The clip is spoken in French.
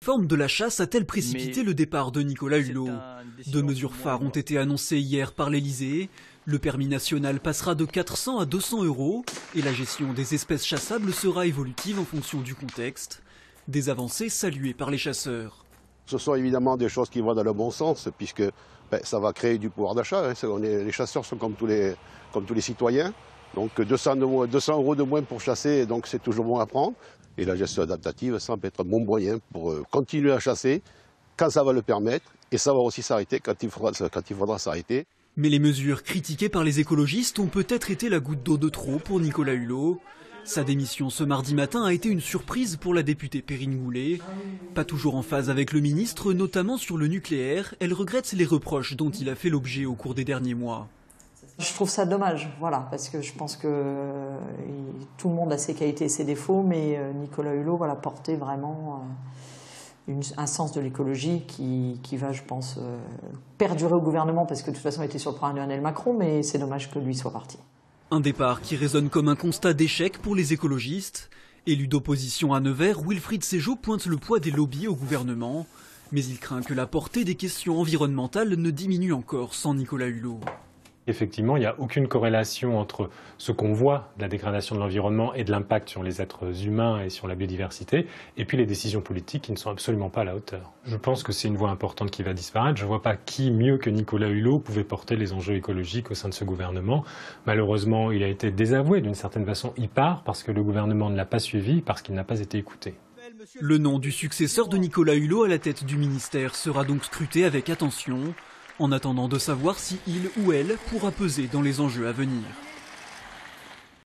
réforme de la chasse a-t-elle précipité le départ de Nicolas Hulot? Deux mesures phares ont été annoncées hier par l'Elysée. Le permis national passera de 400 à 200 € et la gestion des espèces chassables sera évolutive en fonction du contexte. Des avancées saluées par les chasseurs. Ce sont évidemment des choses qui vont dans le bon sens puisque ça va créer du pouvoir d'achat. Les chasseurs sont comme tous les citoyens. Donc 200 € de moins pour chasser, donc c'est toujours bon à prendre. Et la gestion adaptative semble être un bon moyen pour continuer à chasser quand ça va le permettre. Et ça va aussi s'arrêter quand il faudra s'arrêter. Mais les mesures critiquées par les écologistes ont peut-être été la goutte d'eau de trop pour Nicolas Hulot. Sa démission ce mardi matin a été une surprise pour la députée Perrine Goulet. Pas toujours en phase avec le ministre, notamment sur le nucléaire, elle regrette les reproches dont il a fait l'objet au cours des derniers mois. Je trouve ça dommage, voilà, parce que je pense que tout le monde a ses qualités et ses défauts, mais Nicolas Hulot portait vraiment un sens de l'écologie qui va, je pense, perdurer au gouvernement, parce que de toute façon il était sur le programme d'Emmanuel Macron, mais c'est dommage que lui soit parti. Un départ qui résonne comme un constat d'échec pour les écologistes. Élu d'opposition à Nevers, Wilfried Séjot pointe le poids des lobbies au gouvernement. Mais il craint que la portée des questions environnementales ne diminue encore sans Nicolas Hulot. Effectivement, il n'y a aucune corrélation entre ce qu'on voit de la dégradation de l'environnement et de l'impact sur les êtres humains et sur la biodiversité, et puis les décisions politiques qui ne sont absolument pas à la hauteur. Je pense que c'est une voie importante qui va disparaître. Je ne vois pas qui, mieux que Nicolas Hulot, pouvait porter les enjeux écologiques au sein de ce gouvernement. Malheureusement, il a été désavoué d'une certaine façon. Il part parce que le gouvernement ne l'a pas suivi, parce qu'il n'a pas été écouté. Le nom du successeur de Nicolas Hulot à la tête du ministère sera donc scruté avec attention, en attendant de savoir si il ou elle pourra peser dans les enjeux à venir.